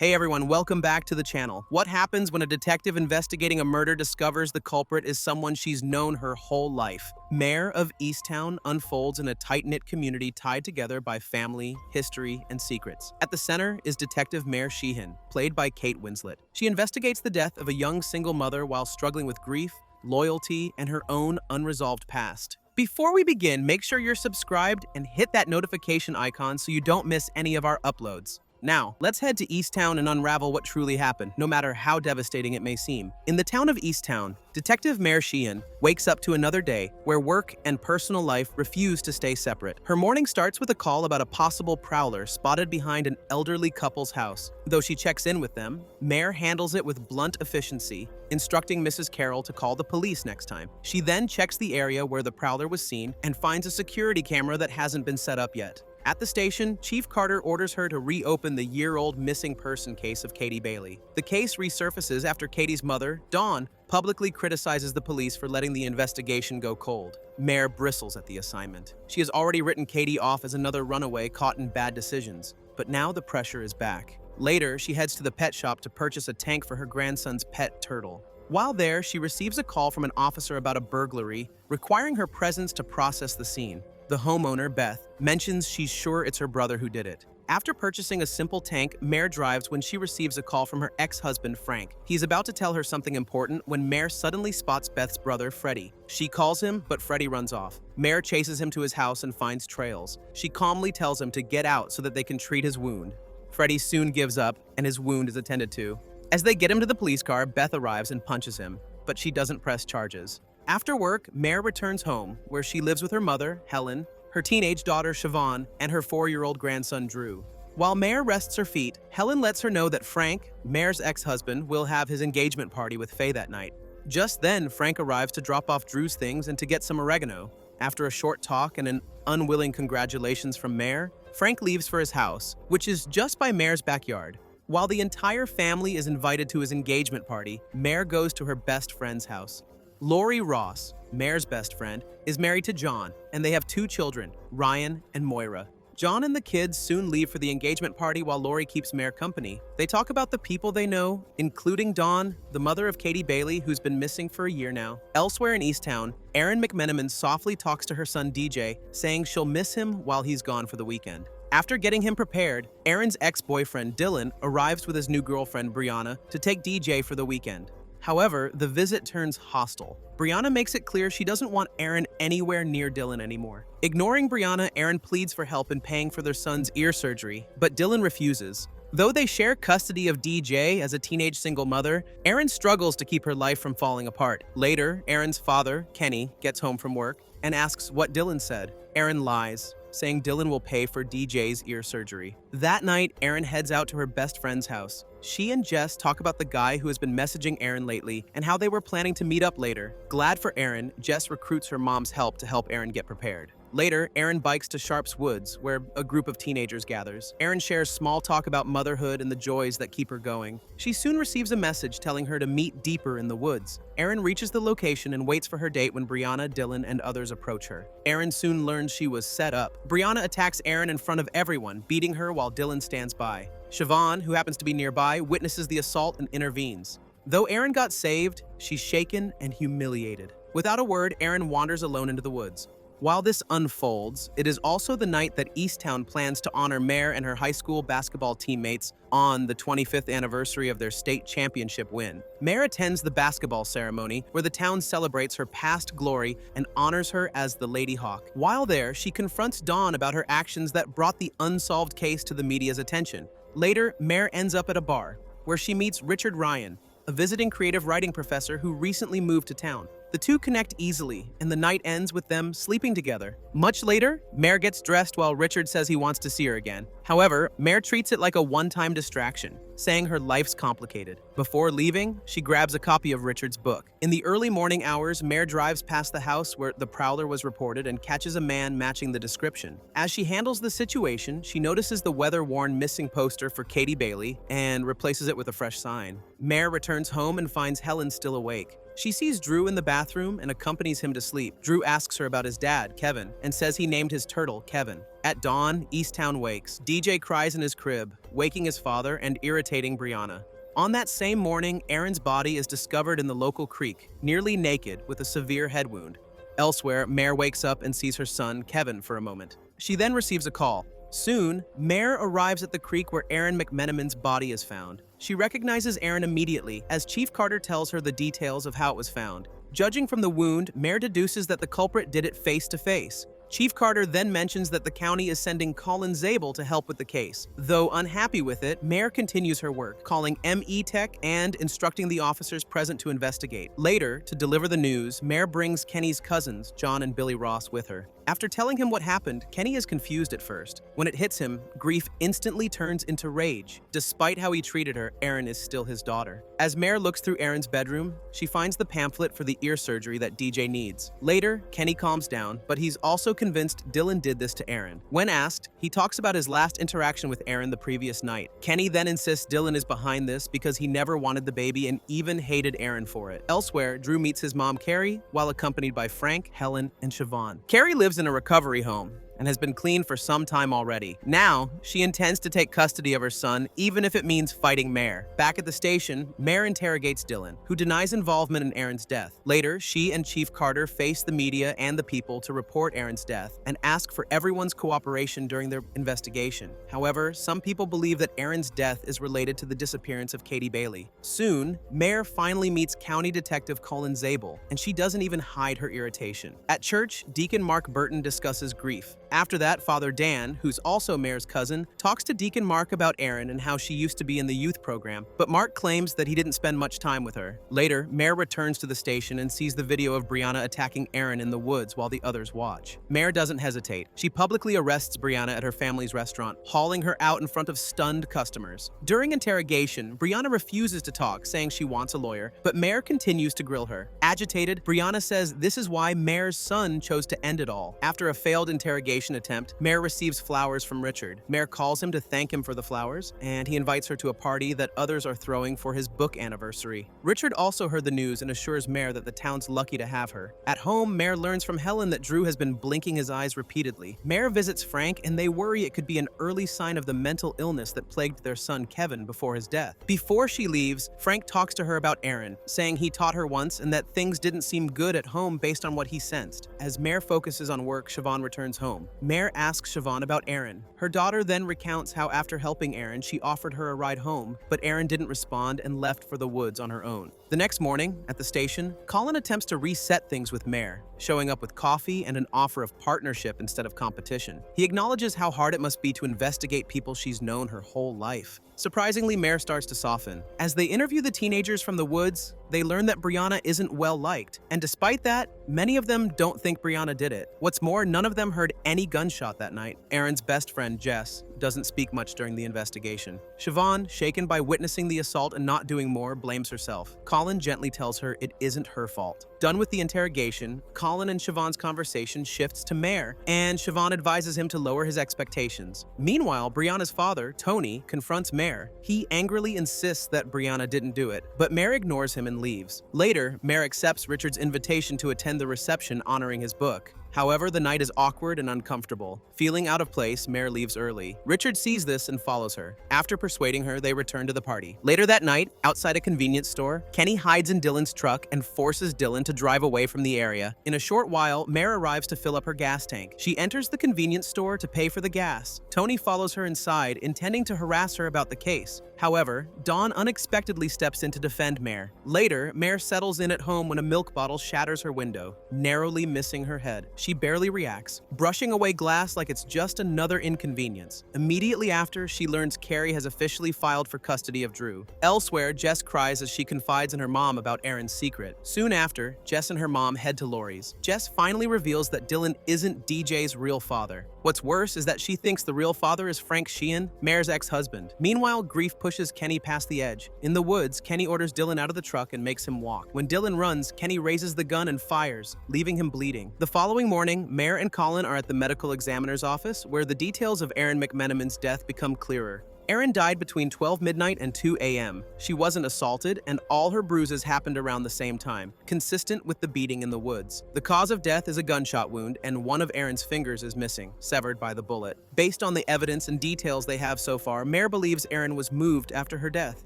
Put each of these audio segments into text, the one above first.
Hey everyone, welcome back to the channel. What happens when a detective investigating a murder discovers the culprit is someone she's known her whole life? Mare of Easttown unfolds in a tight-knit community tied together by family, history, and secrets. At the center is Detective Mare Sheehan, played by Kate Winslet. She investigates the death of a young single mother while struggling with grief, loyalty, and her own unresolved past. Before we begin, make sure you're subscribed and hit that notification icon so you don't miss any of our uploads. Now, let's head to Easttown and unravel what truly happened, no matter how devastating it may seem. In the town of Easttown, Detective Mare Sheehan wakes up to another day where work and personal life refuse to stay separate. Her morning starts with a call about a possible prowler spotted behind an elderly couple's house. Though she checks in with them, Mare handles it with blunt efficiency, instructing Mrs. Carroll to call the police next time. She then checks the area where the prowler was seen and finds a security camera that hasn't been set up yet. At the station, Chief Carter orders her to reopen the year-old missing person case of Katie Bailey. The case resurfaces after Katie's mother, Dawn, publicly criticizes the police for letting the investigation go cold. Mare bristles at the assignment. She has already written Katie off as another runaway caught in bad decisions, but now the pressure is back. Later, she heads to the pet shop to purchase a tank for her grandson's pet turtle. While there, she receives a call from an officer about a burglary, requiring her presence to process the scene. The homeowner, Beth, mentions she's sure it's her brother who did it. After purchasing a simple tank, Mare drives when she receives a call from her ex-husband, Frank. He's about to tell her something important when Mare suddenly spots Beth's brother, Freddie. She calls him, but Freddie runs off. Mare chases him to his house and finds trails. She calmly tells him to get out so that they can treat his wound. Freddie soon gives up, and his wound is attended to. As they get him to the police car, Beth arrives and punches him, but she doesn't press charges. After work, Mare returns home, where she lives with her mother, Helen, her teenage daughter, Siobhan, and her 4-year-old grandson, Drew. While Mare rests her feet, Helen lets her know that Frank, Mare's ex-husband, will have his engagement party with Faye that night. Just then, Frank arrives to drop off Drew's things and to get some oregano. After a short talk and an unwilling congratulations from Mare, Frank leaves for his house, which is just by Mare's backyard. While the entire family is invited to his engagement party, Mare goes to her best friend's house. Lori Ross, Mare's best friend, is married to John, and they have 2 children, Ryan and Moira. John and the kids soon leave for the engagement party while Lori keeps Mare company. They talk about the people they know, including Dawn, the mother of Katie Bailey, who's been missing for a year now. Elsewhere in Easttown, Erin McMenamin softly talks to her son DJ, saying she'll miss him while he's gone for the weekend. After getting him prepared, Erin's ex-boyfriend Dylan arrives with his new girlfriend Brianna to take DJ for the weekend. However, the visit turns hostile. Brianna makes it clear she doesn't want Erin anywhere near Dylan anymore. Ignoring Brianna, Erin pleads for help in paying for their son's ear surgery, but Dylan refuses. Though they share custody of DJ as a teenage single mother, Erin struggles to keep her life from falling apart. Later, Erin's father, Kenny, gets home from work and asks what Dylan said. Erin lies, saying Dylan will pay for DJ's ear surgery. That night, Erin heads out to her best friend's house. She and Jess talk about the guy who has been messaging Erin lately and how they were planning to meet up later. Glad for Erin, Jess recruits her mom's help to help Erin get prepared. Later, Erin bikes to Sharp's Woods, where a group of teenagers gathers. Erin shares small talk about motherhood and the joys that keep her going. She soon receives a message telling her to meet deeper in the woods. Erin reaches the location and waits for her date when Brianna, Dylan, and others approach her. Erin soon learns she was set up. Brianna attacks Erin in front of everyone, beating her while Dylan stands by. Siobhan, who happens to be nearby, witnesses the assault and intervenes. Though Erin got saved, she's shaken and humiliated. Without a word, Erin wanders alone into the woods. While this unfolds, it is also the night that Easttown plans to honor Mare and her high school basketball teammates on the 25th anniversary of their state championship win. Mare attends the basketball ceremony where the town celebrates her past glory and honors her as the Lady Hawk. While there, she confronts Dawn about her actions that brought the unsolved case to the media's attention. Later, Mare ends up at a bar where she meets Richard Ryan, a visiting creative writing professor who recently moved to town. The two connect easily, and the night ends with them sleeping together. Much later, Mare gets dressed while Richard says he wants to see her again. However, Mare treats it like a one-time distraction, saying her life's complicated. Before leaving, she grabs a copy of Richard's book. In the early morning hours, Mare drives past the house where the prowler was reported and catches a man matching the description. As she handles the situation, she notices the weather-worn missing poster for Katie Bailey and replaces it with a fresh sign. Mare returns home and finds Helen still awake. She sees Drew in the bathroom and accompanies him to sleep. Drew asks her about his dad, Kevin, and says he named his turtle Kevin. At dawn, Easttown wakes. DJ cries in his crib, waking his father and irritating Brianna. On that same morning, Erin's body is discovered in the local creek, nearly naked with a severe head wound. Elsewhere, Mare wakes up and sees her son, Kevin, for a moment. She then receives a call. Soon, Mare arrives at the creek where Erin McMenamin's body is found. She recognizes Erin immediately as Chief Carter tells her the details of how it was found. Judging from the wound, Mare deduces that the culprit did it face to face. Chief Carter then mentions that the county is sending Colin Zabel to help with the case. Though unhappy with it, Mare continues her work, calling ME Tech and instructing the officers present to investigate. Later, to deliver the news, Mare brings Kenny's cousins, John and Billy Ross, with her. After telling him what happened, Kenny is confused at first. When it hits him, grief instantly turns into rage. Despite how he treated her, Erin is still his daughter. As Mare looks through Erin's bedroom, she finds the pamphlet for the ear surgery that DJ needs. Later, Kenny calms down, but he's also convinced Dylan did this to Erin. When asked, he talks about his last interaction with Erin the previous night. Kenny then insists Dylan is behind this because he never wanted the baby and even hated Erin for it. Elsewhere, Drew meets his mom, Carrie, while accompanied by Frank, Helen, and Siobhan. Carrie lives in a recovery home and has been clean for some time already. Now, she intends to take custody of her son, even if it means fighting Mare. Back at the station, Mare interrogates Dylan, who denies involvement in Erin's death. Later, she and Chief Carter face the media and the people to report Erin's death and ask for everyone's cooperation during their investigation. However, some people believe that Erin's death is related to the disappearance of Katie Bailey. Soon, Mare finally meets County Detective Colin Zabel, and she doesn't even hide her irritation. At church, Deacon Mark Burton discusses grief. After that, Father Dan, who's also Mare's cousin, talks to Deacon Mark about Erin and how she used to be in the youth program, but Mark claims that he didn't spend much time with her. Later, Mare returns to the station and sees the video of Brianna attacking Erin in the woods while the others watch. Mare doesn't hesitate. She publicly arrests Brianna at her family's restaurant, hauling her out in front of stunned customers. During interrogation, Brianna refuses to talk, saying she wants a lawyer, but Mare continues to grill her. Agitated, Brianna says this is why Mare's son chose to end it all. After a failed interrogation attempt, Mare receives flowers from Richard. Mare calls him to thank him for the flowers, and he invites her to a party that others are throwing for his book anniversary. Richard also heard the news and assures Mare that the town's lucky to have her. At home, Mare learns from Helen that Drew has been blinking his eyes repeatedly. Mare visits Frank, and they worry it could be an early sign of the mental illness that plagued their son Kevin before his death. Before she leaves, Frank talks to her about Erin, saying he taught her once and that things didn't seem good at home based on what he sensed. As Mare focuses on work, Siobhan returns home. Mare asks Siobhan about Erin. Her daughter then recounts how after helping Erin, she offered her a ride home, but Erin didn't respond and left for the woods on her own. The next morning, at the station, Colin attempts to reset things with Mare, showing up with coffee and an offer of partnership instead of competition. He acknowledges how hard it must be to investigate people she's known her whole life. Surprisingly, Mare starts to soften. As they interview the teenagers from the woods, they learn that Brianna isn't well liked, and despite that, many of them don't think Brianna did it. What's more, none of them heard any gunshot that night. Erin's best friend, Jess, doesn't speak much during the investigation. Siobhan, shaken by witnessing the assault and not doing more, blames herself. Colin gently tells her it isn't her fault. Done with the interrogation, Colin and Siobhan's conversation shifts to Mare, and Siobhan advises him to lower his expectations. Meanwhile, Brianna's father, Tony, confronts Mare. He angrily insists that Brianna didn't do it, but Mare ignores him and leaves. Later, Mare accepts Richard's invitation to attend the reception honoring his book. However, the night is awkward and uncomfortable. Feeling out of place, Mare leaves early. Richard sees this and follows her. After persuading her, they return to the party. Later that night, outside a convenience store, Kenny hides in Dylan's truck and forces Dylan to drive away from the area. In a short while, Mare arrives to fill up her gas tank. She enters the convenience store to pay for the gas. Tony follows her inside, intending to harass her about the case. However, Dawn unexpectedly steps in to defend Mare. Later, Mare settles in at home when a milk bottle shatters her window, narrowly missing her head. She barely reacts, brushing away glass like it's just another inconvenience. Immediately after, she learns Carrie has officially filed for custody of Drew. Elsewhere, Jess cries as she confides in her mom about Erin's secret. Soon after, Jess and her mom head to Lori's. Jess finally reveals that Dylan isn't DJ's real father. What's worse is that she thinks the real father is Frank Sheehan, Mare's ex-husband. Meanwhile, grief pushes Kenny past the edge. In the woods, Kenny orders Dylan out of the truck and makes him walk. When Dylan runs, Kenny raises the gun and fires, leaving him bleeding. The following morning, Mare and Colin are at the medical examiner's office, where the details of Erin McMenamin's death become clearer. Erin died between 12 midnight and 2 a.m. She wasn't assaulted, and all her bruises happened around the same time, consistent with the beating in the woods. The cause of death is a gunshot wound, and one of Erin's fingers is missing, severed by the bullet. Based on the evidence and details they have so far, Mare believes Erin was moved after her death.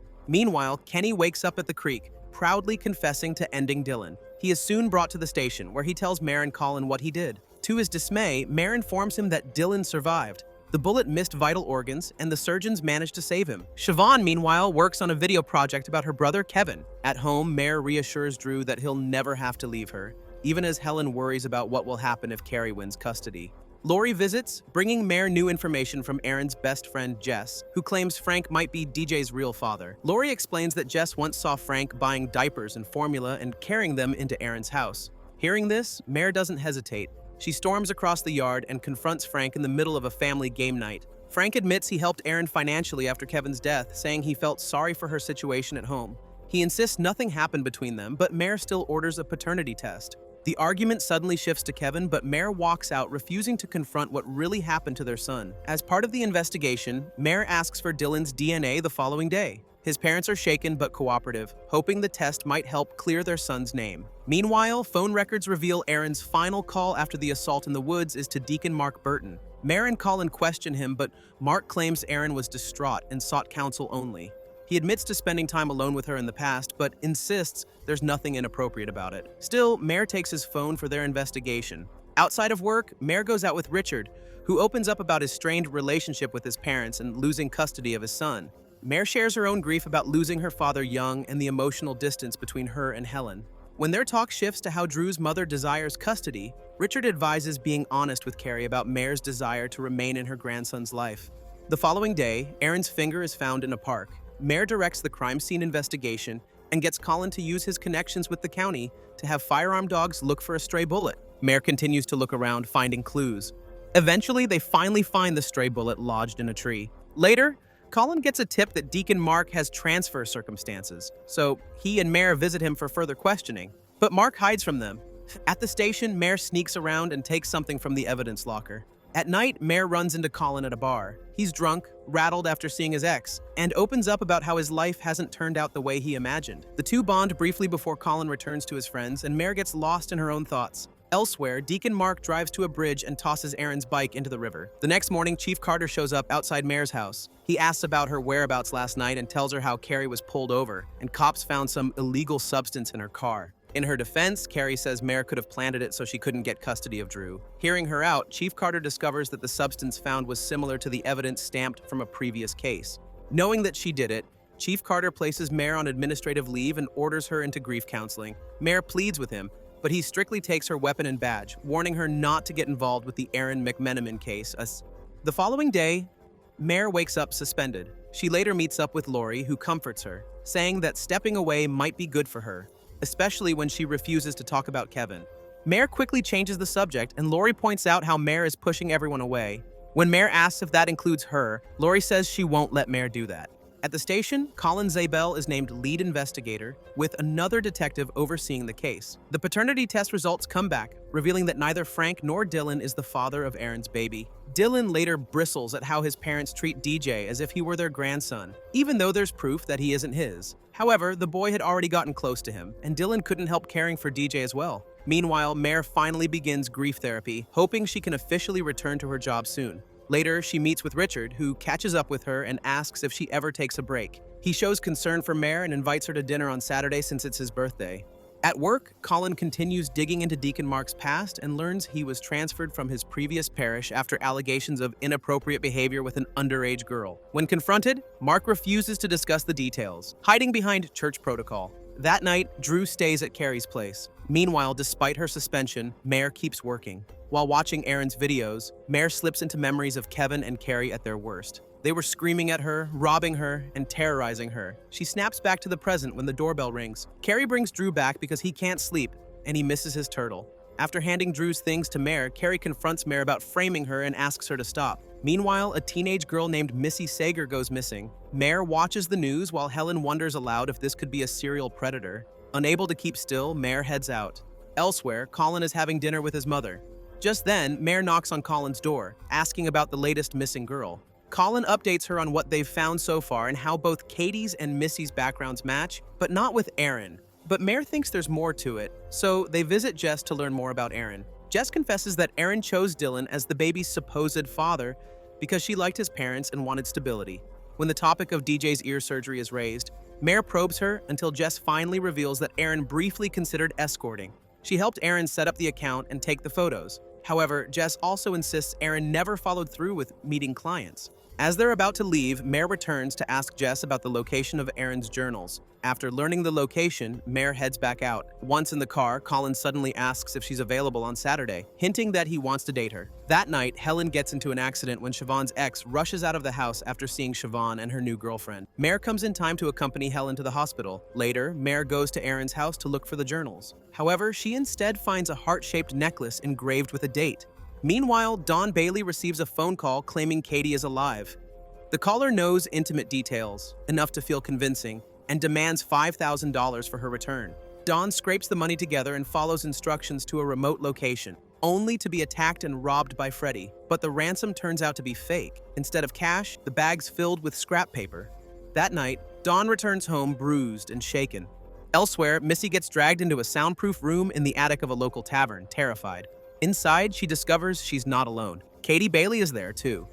Meanwhile, Kenny wakes up at the creek, proudly confessing to ending Dylan. He is soon brought to the station, where he tells Mare and Colin what he did. To his dismay, Mare informs him that Dylan survived. The bullet missed vital organs, and the surgeons managed to save him. Siobhan, meanwhile, works on a video project about her brother Kevin. At home, Mare reassures Drew that he'll never have to leave her, even as Helen worries about what will happen if Carrie wins custody. Lori visits, bringing Mare new information from Erin's best friend Jess, who claims Frank might be DJ's real father. Lori explains that Jess once saw Frank buying diapers and formula and carrying them into Erin's house. Hearing this, Mare doesn't hesitate. She storms across the yard and confronts Frank in the middle of a family game night. Frank admits he helped Erin financially after Kevin's death, saying he felt sorry for her situation at home. He insists nothing happened between them, but Mare still orders a paternity test. The argument suddenly shifts to Kevin, but Mare walks out, refusing to confront what really happened to their son. As part of the investigation, Mare asks for Dylan's DNA the following day. His parents are shaken but cooperative, hoping the test might help clear their son's name. Meanwhile, phone records reveal Erin's final call after the assault in the woods is to Deacon Mark Burton. Mare and Colin question him, but Mark claims Erin was distraught and sought counsel only. He admits to spending time alone with her in the past, but insists there's nothing inappropriate about it. Still, Mare takes his phone for their investigation. Outside of work, Mare goes out with Richard, who opens up about his strained relationship with his parents and losing custody of his son. Mare shares her own grief about losing her father young and the emotional distance between her and Helen. When their talk shifts to how Drew's mother desires custody, Richard advises being honest with Carrie about Mare's desire to remain in her grandson's life. The following day, Erin's finger is found in a park. Mare directs the crime scene investigation and gets Colin to use his connections with the county to have firearm dogs look for a stray bullet. Mare continues to look around, finding clues. Eventually, they finally find the stray bullet lodged in a tree. Later, Colin gets a tip that Deacon Mark has transfer circumstances, so he and Mare visit him for further questioning. But Mark hides from them. At the station, Mare sneaks around and takes something from the evidence locker. At night, Mare runs into Colin at a bar. He's drunk, rattled after seeing his ex, and opens up about how his life hasn't turned out the way he imagined. The two bond briefly before Colin returns to his friends, and Mare gets lost in her own thoughts. Elsewhere, Deacon Mark drives to a bridge and tosses Erin's bike into the river. The next morning, Chief Carter shows up outside Mare's house. He asks about her whereabouts last night and tells her how Carrie was pulled over, and cops found some illegal substance in her car. In her defense, Carrie says Mare could have planted it so she couldn't get custody of Drew. Hearing her out, Chief Carter discovers that the substance found was similar to the evidence stamped from a previous case. Knowing that she did it, Chief Carter places Mare on administrative leave and orders her into grief counseling. Mare pleads with him, but he strictly takes her weapon and badge, warning her not to get involved with the Erin McMenamin case. The following day, Mare wakes up suspended. She later meets up with Lori, who comforts her, saying that stepping away might be good for her, especially when she refuses to talk about Kevin. Mare quickly changes the subject, and Lori points out how Mare is pushing everyone away. When Mare asks if that includes her, Lori says she won't let Mare do that. At the station, Colin Zabel is named lead investigator, with another detective overseeing the case. The paternity test results come back, revealing that neither Frank nor Dylan is the father of Erin's baby. Dylan later bristles at how his parents treat DJ as if he were their grandson, even though there's proof that he isn't his. However, the boy had already gotten close to him, and Dylan couldn't help caring for DJ as well. Meanwhile, Mare finally begins grief therapy, hoping she can officially return to her job soon. Later, she meets with Richard, who catches up with her and asks if she ever takes a break. He shows concern for Mare and invites her to dinner on Saturday since it's his birthday. At work, Colin continues digging into Deacon Mark's past and learns he was transferred from his previous parish after allegations of inappropriate behavior with an underage girl. When confronted, Mark refuses to discuss the details, hiding behind church protocol. That night, Drew stays at Carrie's place. Meanwhile, despite her suspension, Mare keeps working. While watching Erin's videos, Mare slips into memories of Kevin and Carrie at their worst. They were screaming at her, robbing her, and terrorizing her. She snaps back to the present when the doorbell rings. Carrie brings Drew back because he can't sleep, and he misses his turtle. After handing Drew's things to Mare, Carrie confronts Mare about framing her and asks her to stop. Meanwhile, a teenage girl named Missy Sager goes missing. Mare watches the news while Helen wonders aloud if this could be a serial predator. Unable to keep still, Mare heads out. Elsewhere, Colin is having dinner with his mother. Just then, Mare knocks on Colin's door, asking about the latest missing girl. Colin updates her on what they've found so far and how both Katie's and Missy's backgrounds match, but not with Erin. But Mare thinks there's more to it, so they visit Jess to learn more about Erin. Jess confesses that Erin chose Dylan as the baby's supposed father because she liked his parents and wanted stability. When the topic of DJ's ear surgery is raised, Mare probes her until Jess finally reveals that Erin briefly considered escorting. She helped Erin set up the account and take the photos. However, Jess also insists Erin never followed through with meeting clients. As they're about to leave, Mare returns to ask Jess about the location of Erin's journals. After learning the location, Mare heads back out. Once in the car, Colin suddenly asks if she's available on Saturday, hinting that he wants to date her. That night, Helen gets into an accident when Siobhan's ex rushes out of the house after seeing Siobhan and her new girlfriend. Mare comes in time to accompany Helen to the hospital. Later, Mare goes to Erin's house to look for the journals. However, she instead finds a heart-shaped necklace engraved with a date. Meanwhile, Dawn Bailey receives a phone call claiming Katie is alive. The caller knows intimate details, enough to feel convincing, and demands $5,000 for her return. Dawn scrapes the money together and follows instructions to a remote location, only to be attacked and robbed by Freddie. But the ransom turns out to be fake. Instead of cash, the bag's filled with scrap paper. That night, Dawn returns home bruised and shaken. Elsewhere, Missy gets dragged into a soundproof room in the attic of a local tavern, terrified. Inside, she discovers she's not alone. Katie Bailey is there, too.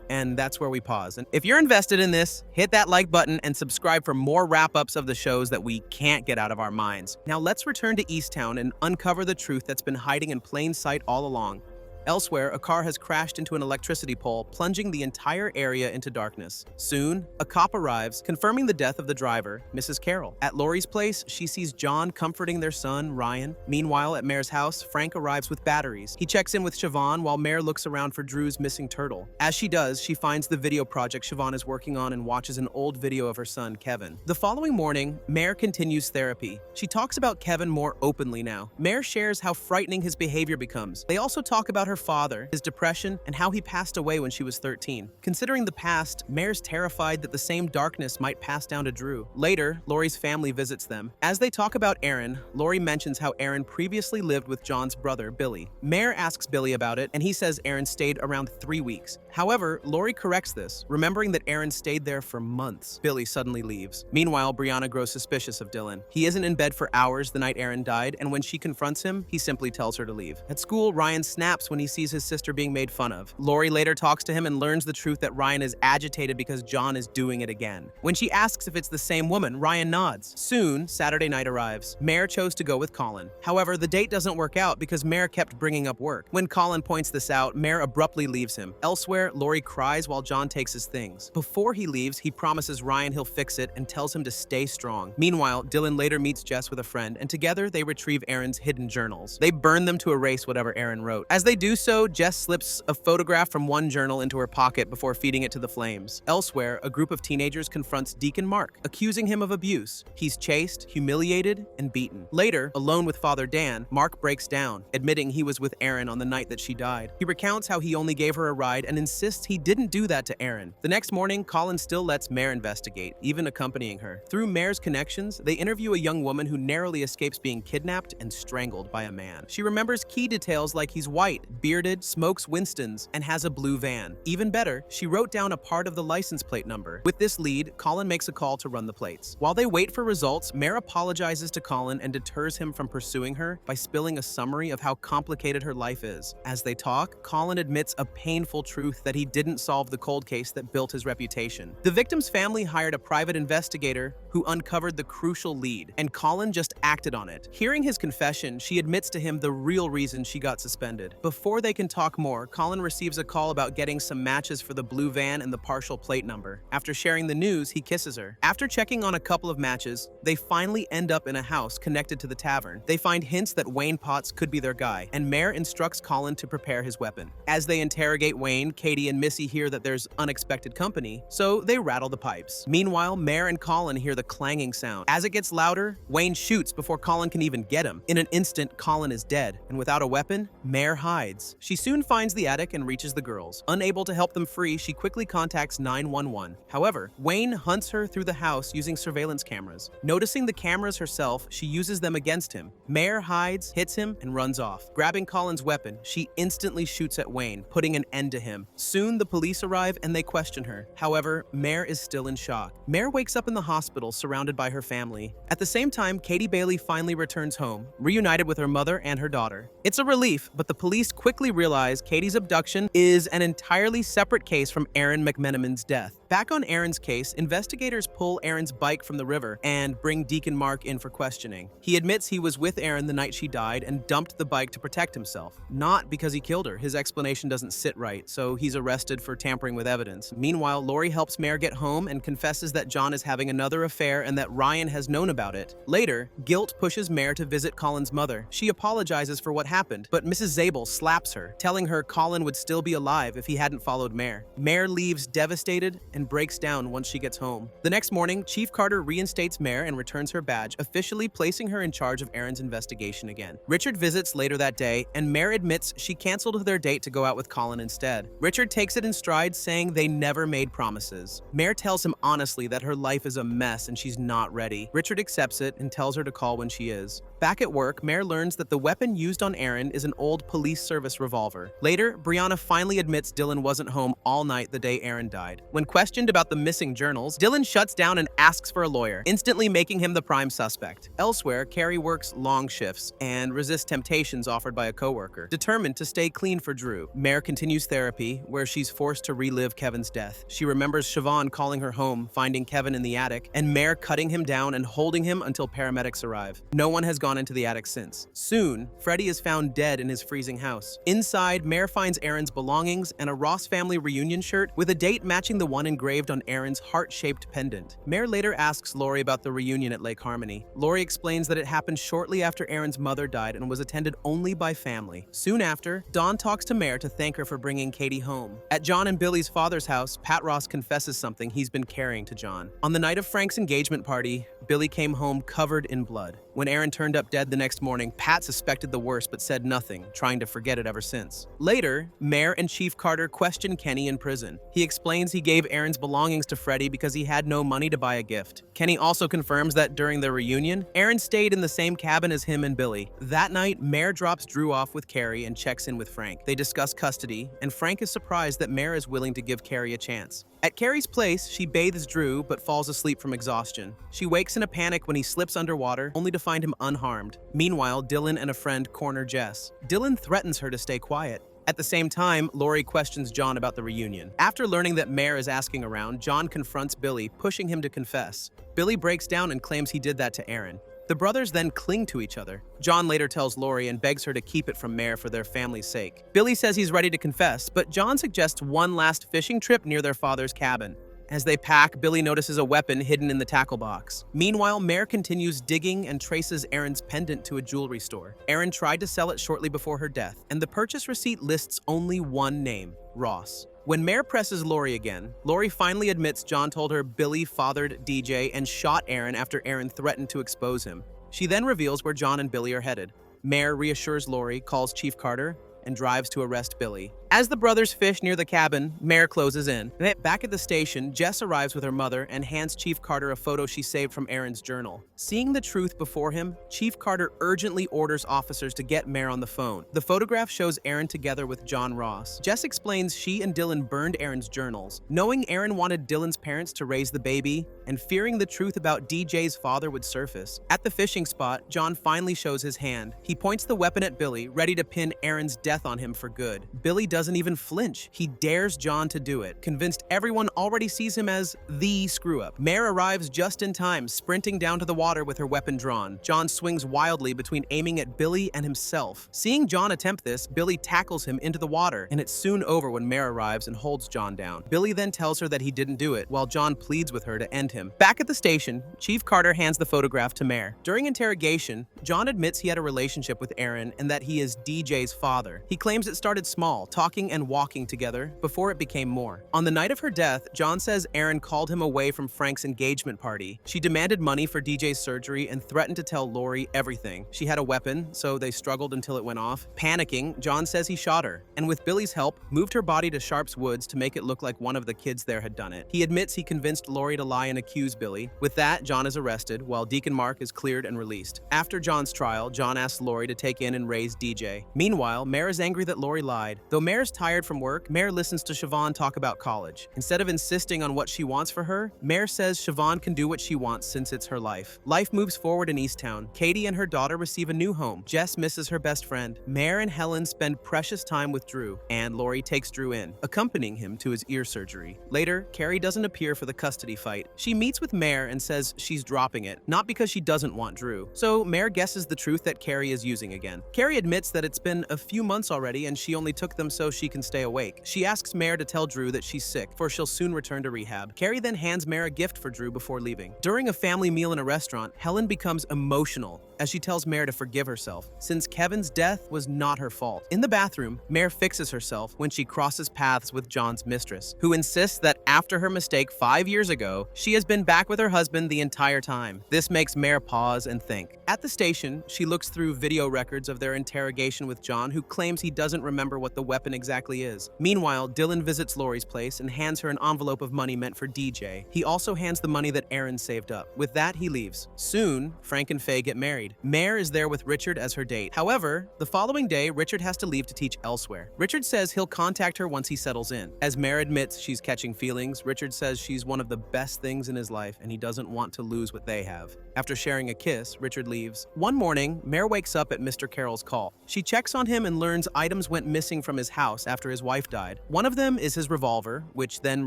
And that's where we pause. And if you're invested in this, hit that like button and subscribe for more wrap-ups of the shows that we can't get out of our minds. Now let's return to Easttown and uncover the truth that's been hiding in plain sight all along. Elsewhere, a car has crashed into an electricity pole, plunging the entire area into darkness. Soon, a cop arrives, confirming the death of the driver, Mrs. Carroll. At Lori's place, she sees John comforting their son, Ryan. Meanwhile, at Mare's house, Frank arrives with batteries. He checks in with Siobhan while Mare looks around for Drew's missing turtle. As she does, she finds the video project Siobhan is working on and watches an old video of her son, Kevin. The following morning, Mare continues therapy. She talks about Kevin more openly now. Mare shares how frightening his behavior becomes. They also talk about her father, his depression, and how he passed away when she was 13. Considering the past, Mare's terrified that the same darkness might pass down to Drew. Later, Lori's family visits them. As they talk about Erin, Lori mentions how Erin previously lived with John's brother, Billy. Mare asks Billy about it, and he says Erin stayed around 3 weeks. However, Lori corrects this, remembering that Erin stayed there for months. Billy suddenly leaves. Meanwhile, Brianna grows suspicious of Dylan. He isn't in bed for hours the night Erin died, and when she confronts him, he simply tells her to leave. At school, Ryan snaps when he sees his sister being made fun of. Lori later talks to him and learns the truth that Ryan is agitated because John is doing it again. When she asks if it's the same woman, Ryan nods. Soon, Saturday night arrives. Mare chose to go with Colin. However, the date doesn't work out because Mare kept bringing up work. When Colin points this out, Mare abruptly leaves him. Elsewhere, Lori cries while John takes his things. Before he leaves, he promises Ryan he'll fix it and tells him to stay strong. Meanwhile, Dylan later meets Jess with a friend, and together they retrieve Erin's hidden journals. They burn them to erase whatever Erin wrote. As they do so, Jess slips a photograph from one journal into her pocket before feeding it to the flames. Elsewhere, a group of teenagers confronts Deacon Mark, accusing him of abuse. He's chased, humiliated, and beaten. Later, alone with Father Dan, Mark breaks down, admitting he was with Erin on the night that she died. He recounts how he only gave her a ride and insists he didn't do that to Erin. The next morning, Colin still lets Mare investigate, even accompanying her. Through Mare's connections, they interview a young woman who narrowly escapes being kidnapped and strangled by a man. She remembers key details like he's white, bearded, smokes Winstons, and has a blue van. Even better, she wrote down a part of the license plate number. With this lead, Colin makes a call to run the plates. While they wait for results, Mare apologizes to Colin and deters him from pursuing her by spilling a summary of how complicated her life is. As they talk, Colin admits a painful truth that he didn't solve the cold case that built his reputation. The victim's family hired a private investigator who uncovered the crucial lead, and Colin just acted on it. Hearing his confession, she admits to him the real reason she got suspended. Before they can talk more, Colin receives a call about getting some matches for the blue van and the partial plate number. After sharing the news, he kisses her. After checking on a couple of matches, they finally end up in a house connected to the tavern. They find hints that Wayne Potts could be their guy, and Mare instructs Colin to prepare his weapon. As they interrogate Wayne, Katie and Missy hear that there's unexpected company, so they rattle the pipes. Meanwhile, Mare and Colin hear the a clanging sound. As it gets louder, Wayne shoots before Colin can even get him. In an instant, Colin is dead, and without a weapon, Mare hides. She soon finds the attic and reaches the girls. Unable to help them free, she quickly contacts 911. However, Wayne hunts her through the house using surveillance cameras. Noticing the cameras herself, she uses them against him. Mare hides, hits him, and runs off. Grabbing Colin's weapon, she instantly shoots at Wayne, putting an end to him. Soon, the police arrive and they question her. However, Mare is still in shock. Mare wakes up in the hospital, surrounded by her family. At the same time, Katie Bailey finally returns home, reunited with her mother and her daughter. It's a relief, but the police quickly realize Katie's abduction is an entirely separate case from Erin McMenamin's death. Back on Erin's case, investigators pull Erin's bike from the river and bring Deacon Mark in for questioning. He admits he was with Erin the night she died and dumped the bike to protect himself. Not because he killed her. His explanation doesn't sit right, so he's arrested for tampering with evidence. Meanwhile, Lori helps Mare get home and confesses that John is having another affair and that Ryan has known about it. Later, guilt pushes Mare to visit Colin's mother. She apologizes for what happened, but Mrs. Zabel slaps her, telling her Colin would still be alive if he hadn't followed Mare. Mare leaves devastated and breaks down once she gets home. The next morning, Chief Carter reinstates Mare and returns her badge, officially placing her in charge of Erin's investigation again. Richard visits later that day, and Mare admits she canceled their date to go out with Colin instead. Richard takes it in stride, saying they never made promises. Mare tells him honestly that her life is a mess and she's not ready. Richard accepts it and tells her to call when she is. Back at work, Mare learns that the weapon used on Erin is an old police service revolver. Later, Brianna finally admits Dylan wasn't home all night the day Erin died. When questioned about the missing journals, Dylan shuts down and asks for a lawyer, instantly making him the prime suspect. Elsewhere, Carrie works long shifts and resists temptations offered by a coworker, determined to stay clean for Drew. Mare continues therapy, where she's forced to relive Kevin's death. She remembers Siobhan calling her home, finding Kevin in the attic, and Mare cutting him down and holding him until paramedics arrive. No one has gone into the attic since. Soon, Freddie is found dead in his freezing house. Inside, Mare finds Erin's belongings and a Ross family reunion shirt with a date matching the one engraved on Erin's heart-shaped pendant. Mare later asks Lori about the reunion at Lake Harmony. Lori explains that it happened shortly after Erin's mother died and was attended only by family. Soon after, Dawn talks to Mare to thank her for bringing Katie home. At John and Billy's father's house, Pat Ross confesses something he's been carrying to John. On the night of Frank's engagement party, Billy came home covered in blood. When Erin turned up dead the next morning, Pat suspected the worst but said nothing, trying to forget it ever since. Later, Mare and Chief Carter question Kenny in prison. He explains he gave Erin's belongings to Freddie because he had no money to buy a gift. Kenny also confirms that during their reunion, Erin stayed in the same cabin as him and Billy. That night, Mare drops Drew off with Carrie and checks in with Frank. They discuss custody, and Frank is surprised that Mare is willing to give Carrie a chance. At Carrie's place, she bathes Drew but falls asleep from exhaustion. She wakes in a panic when he slips underwater, only to find him unharmed. Meanwhile, Dylan and a friend corner Jess. Dylan threatens her to stay quiet. At the same time, Lori questions John about the reunion. After learning that Mare is asking around, John confronts Billy, pushing him to confess. Billy breaks down and claims he did that to Erin. The brothers then cling to each other. John later tells Lori and begs her to keep it from Mare for their family's sake. Billy says he's ready to confess, but John suggests one last fishing trip near their father's cabin. As they pack, Billy notices a weapon hidden in the tackle box. Meanwhile, Mare continues digging and traces Erin's pendant to a jewelry store. Erin tried to sell it shortly before her death, and the purchase receipt lists only one name, Ross. When Mare presses Lori again, Lori finally admits John told her Billy fathered DJ and shot Erin after Erin threatened to expose him. She then reveals where John and Billy are headed. Mare reassures Lori, calls Chief Carter, and drives to arrest Billy. As the brothers fish near the cabin, Mare closes in. Back at the station, Jess arrives with her mother and hands Chief Carter a photo she saved from Erin's journal. Seeing the truth before him, Chief Carter urgently orders officers to get Mare on the phone. The photograph shows Erin together with John Ross. Jess explains she and Dylan burned Erin's journals. Knowing Erin wanted Dylan's parents to raise the baby, and fearing the truth about DJ's father would surface. At the fishing spot, John finally shows his hand. He points the weapon at Billy, ready to pin Erin's death on him for good. Billy doesn't even flinch. He dares John to do it, convinced everyone already sees him as the screw-up. Mare arrives just in time, sprinting down to the water with her weapon drawn. John swings wildly between aiming at Billy and himself. Seeing John attempt this, Billy tackles him into the water, and it's soon over when Mare arrives and holds John down. Billy then tells her that he didn't do it, while John pleads with her to end him. Back at the station, Chief Carter hands the photograph to Mare. During interrogation, John admits he had a relationship with Erin and that he is DJ's father. He claims it started small, talking talking and walking together before it became more. On the night of her death, John says Erin called him away from Frank's engagement party. She demanded money for DJ's surgery and threatened to tell Lori everything. She had a weapon, so they struggled until it went off. Panicking, John says he shot her, and with Billy's help, moved her body to Sharp's Woods to make it look like one of the kids there had done it. He admits he convinced Lori to lie and accuse Billy. With that, John is arrested, while Deacon Mark is cleared and released. After John's trial, John asks Lori to take in and raise DJ. Meanwhile, Mare is angry that Lori lied. Though Mare's tired from work, Mare listens to Siobhan talk about college. Instead of insisting on what she wants for her, Mare says Siobhan can do what she wants since it's her life. Life moves forward in Easttown. Katie and her daughter receive a new home. Jess misses her best friend. Mare and Helen spend precious time with Drew, and Lori takes Drew in, accompanying him to his ear surgery. Later, Carrie doesn't appear for the custody fight. She meets with Mare and says she's dropping it, not because she doesn't want Drew. So Mare guesses the truth that Carrie is using again. Carrie admits that it's been a few months already and she only took them so she can stay awake. She asks Mare to tell Drew that she's sick, for she'll soon return to rehab. Carrie then hands Mare a gift for Drew before leaving. During a family meal in a restaurant, Helen becomes emotional as she tells Mare to forgive herself, since Kevin's death was not her fault. In the bathroom, Mare fixes herself when she crosses paths with John's mistress, who insists that after her mistake 5 years ago, she has been back with her husband the entire time. This makes Mare pause and think. At the station, she looks through video records of their interrogation with John, who claims he doesn't remember what the weapon exactly is. Meanwhile, Dylan visits Lori's place and hands her an envelope of money meant for DJ. He also hands the money that Erin saved up. With that, he leaves. Soon, Frank and Faye get married. Mare is there with Richard as her date. However, the following day, Richard has to leave to teach elsewhere. Richard says he'll contact her once he settles in. As Mare admits she's catching feelings, Richard says she's one of the best things in his life and he doesn't want to lose what they have. After sharing a kiss, Richard leaves. One morning, Mare wakes up at Mr. Carroll's call. She checks on him and learns items went missing from his house after his wife died. One of them is his revolver, which then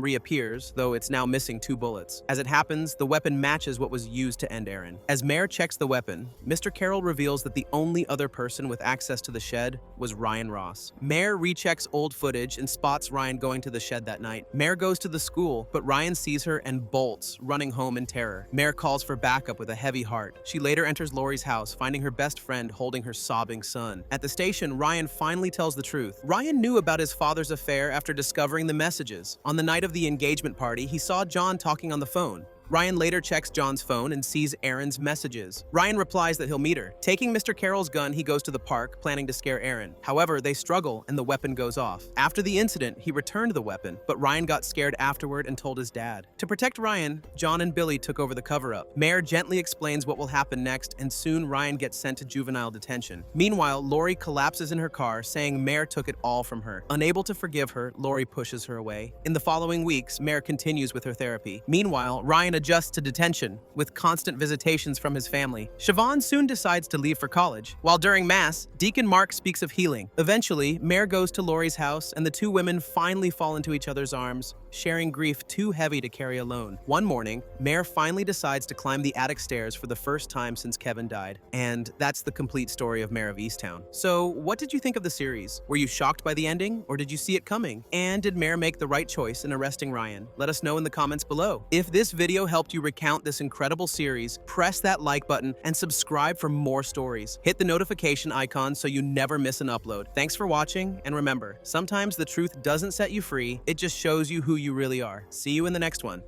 reappears, though it's now missing 2 bullets. As it happens, the weapon matches what was used to end Erin. As Mare checks the weapon, Mr. Carroll reveals that the only other person with access to the shed was Ryan Ross. Mare rechecks old footage and spots Ryan going to the shed that night. Mare goes to the school, but Ryan sees her and bolts, running home in terror. Mare calls for backup with a heavy heart. She later enters Lori's house, finding her best friend holding her sobbing son. At the station, Ryan finally tells the truth. Ryan knew about his father's affair after discovering the messages. On the night of the engagement party, he saw John talking on the phone. Ryan later checks John's phone and sees Erin's messages. Ryan replies that he'll meet her. Taking Mr. Carroll's gun, he goes to the park, planning to scare Erin. However, they struggle and the weapon goes off. After the incident, he returned the weapon, but Ryan got scared afterward and told his dad. To protect Ryan, John and Billy took over the cover-up. Mare gently explains what will happen next, and soon Ryan gets sent to juvenile detention. Meanwhile, Lori collapses in her car, saying Mare took it all from her. Unable to forgive her, Lori pushes her away. In the following weeks, Mare continues with her therapy. Meanwhile, Ryan adjusts to detention, with constant visitations from his family. Siobhan soon decides to leave for college. While during Mass, Deacon Mark speaks of healing. Eventually, Mare goes to Lori's house, and the two women finally fall into each other's arms, sharing grief too heavy to carry alone. One morning, Mare finally decides to climb the attic stairs for the first time since Kevin died. And that's the complete story of Mare of Easttown. So, what did you think of the series? Were you shocked by the ending, or did you see it coming? And did Mare make the right choice in arresting Ryan? Let us know in the comments below. If this video helped you recount this incredible series, press that like button and subscribe for more stories. Hit the notification icon so you never miss an upload. Thanks for watching, and remember, sometimes the truth doesn't set you free, it just shows you who you really are. See you in the next one.